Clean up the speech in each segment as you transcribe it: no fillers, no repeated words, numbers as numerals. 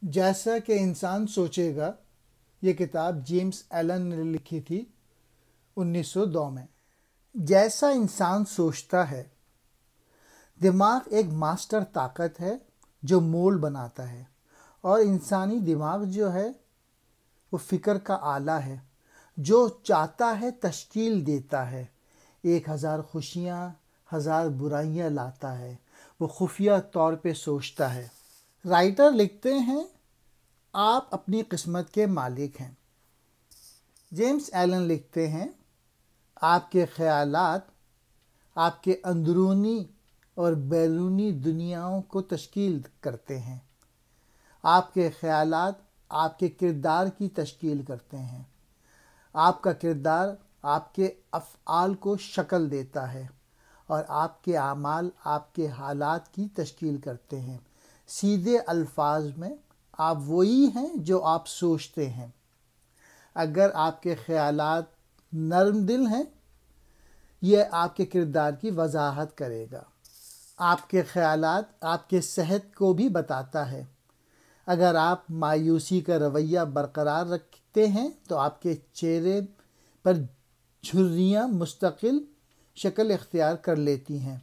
جیسا کہ انسان سوچے گا، یہ کتاب جیمز ایلن نے لکھی تھی 1902 میں۔ جیسا انسان سوچتا ہے، دماغ ایک ماسٹر طاقت ہے جو مول بناتا ہے، اور انسانی دماغ جو ہے وہ فکر کا آلہ ہے جو چاہتا ہے تشکیل دیتا ہے، 1000 خوشیاں 1000 برائیاں لاتا ہے، وہ خفیہ طور پہ سوچتا ہے۔ رائٹر لکھتے ہیں، آپ اپنی قسمت کے مالک ہیں۔ جیمز ایلن لکھتے ہیں، آپ کے خیالات آپ کے اندرونی اور بیرونی دنیاؤں کو تشکیل کرتے ہیں۔ آپ کے خیالات آپ کے کردار کی تشکیل کرتے ہیں۔ آپ کا کردار آپ کے افعال کو شکل دیتا ہے، اور آپ کے اعمال آپ کے حالات کی تشکیل کرتے ہیں۔ سیدھے الفاظ میں آپ وہی ہیں جو آپ سوچتے ہیں۔ اگر آپ کے خیالات نرم دل ہیں، یہ آپ کے کردار کی وضاحت کرے گا۔ آپ کے خیالات آپ کے صحت کو بھی بتاتا ہے۔ اگر آپ مایوسی کا رویہ برقرار رکھتے ہیں تو آپ کے چہرے پر جھریاں مستقل شکل اختیار کر لیتی ہیں۔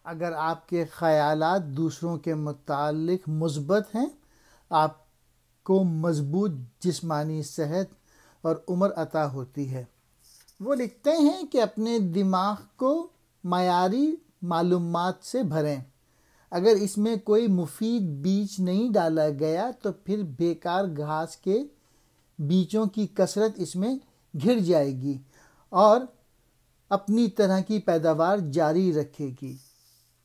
اگر آپ کے خیالات دوسروں کے متعلق مثبت ہیں، آپ کو مضبوط جسمانی صحت اور عمر عطا ہوتی ہے۔ وہ لکھتے ہیں کہ اپنے دماغ کو معیاری معلومات سے بھریں۔ اگر اس میں کوئی مفید بیج نہیں ڈالا گیا تو پھر بیکار گھاس کے بیجوں کی کثرت اس میں گھر جائے گی اور اپنی طرح کی پیداوار جاری رکھے گی۔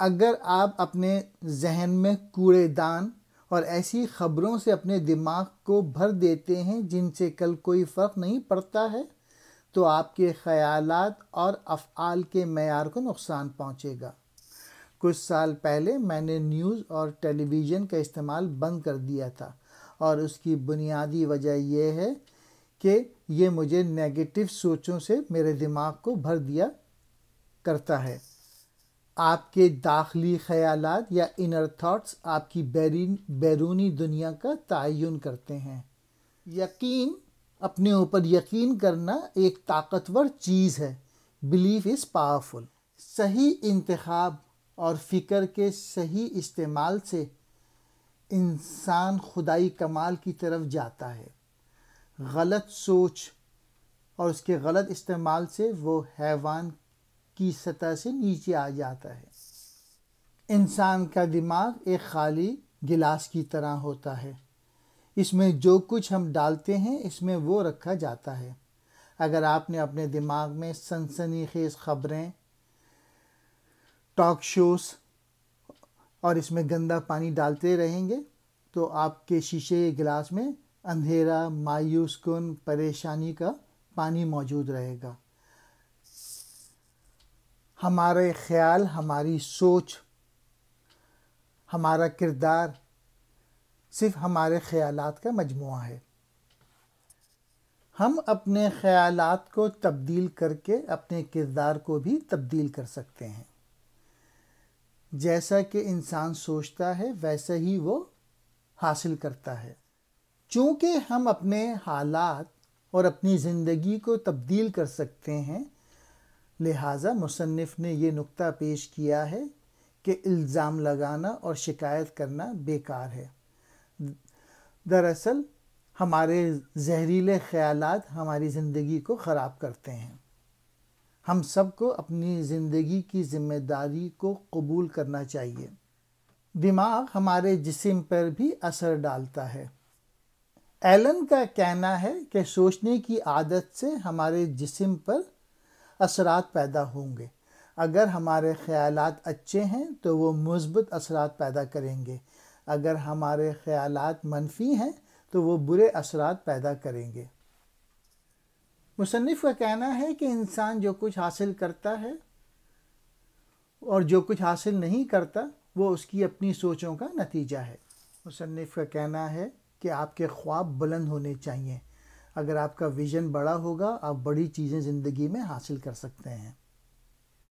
اگر آپ اپنے ذہن میں کوڑے دان اور ایسی خبروں سے اپنے دماغ کو بھر دیتے ہیں جن سے کل کوئی فرق نہیں پڑتا ہے، تو آپ کے خیالات اور افعال کے معیار کو نقصان پہنچے گا۔ کچھ سال پہلے میں نے نیوز اور ٹیلی ویژن کا استعمال بند کر دیا تھا، اور اس کی بنیادی وجہ یہ ہے کہ یہ مجھے نیگیٹو سوچوں سے میرے دماغ کو بھر دیا کرتا ہے۔ آپ کے داخلی خیالات یا انر تھاٹس آپ کی بیرونی دنیا کا تعین کرتے ہیں۔ اپنے اوپر یقین کرنا ایک طاقتور چیز ہے۔ Belief is powerful. صحیح انتخاب اور فکر کے صحیح استعمال سے انسان خدائی کمال کی طرف جاتا ہے۔ غلط سوچ اور اس کے غلط استعمال سے وہ حیوان کی سطح سے نیچے آ جاتا ہے۔ انسان کا دماغ ایک خالی گلاس کی طرح ہوتا ہے۔ اس میں جو کچھ ہم ڈالتے ہیں اس میں وہ رکھا جاتا ہے۔ اگر آپ نے اپنے دماغ میں سنسنی خیز خبریں، ٹاک شوز اور اس میں گندا پانی ڈالتے رہیں گے تو آپ کے شیشے گلاس میں اندھیرا، مایوس کن، پریشانی کا پانی موجود رہے گا۔ ہمارے خیال، ہماری سوچ، ہمارا کردار صرف ہمارے خیالات کا مجموعہ ہے۔ ہم اپنے خیالات کو تبدیل کر کے اپنے کردار کو بھی تبدیل کر سکتے ہیں۔ جیسا کہ انسان سوچتا ہے ویسا ہی وہ حاصل کرتا ہے۔ چونکہ ہم اپنے حالات اور اپنی زندگی کو تبدیل کر سکتے ہیں، لہٰذا مصنف نے یہ نکتہ پیش کیا ہے کہ الزام لگانا اور شکایت کرنا بیکار ہے۔ دراصل ہمارے زہریلے خیالات ہماری زندگی کو خراب کرتے ہیں۔ ہم سب کو اپنی زندگی کی ذمہ داری کو قبول کرنا چاہیے۔ دماغ ہمارے جسم پر بھی اثر ڈالتا ہے۔ ایلن کا کہنا ہے کہ سوچنے کی عادت سے ہمارے جسم پر اثرات پیدا ہوں گے۔ اگر ہمارے خیالات اچھے ہیں تو وہ مثبت اثرات پیدا کریں گے۔ اگر ہمارے خیالات منفی ہیں تو وہ برے اثرات پیدا کریں گے۔ مصنف کا کہنا ہے کہ انسان جو کچھ حاصل کرتا ہے اور جو کچھ حاصل نہیں کرتا وہ اس کی اپنی سوچوں کا نتیجہ ہے۔ مصنف کا کہنا ہے کہ آپ کے خواب بلند ہونے چاہیے۔ اگر آپ کا ویژن بڑا ہوگا، آپ بڑی چیزیں زندگی میں حاصل کر سکتے ہیں۔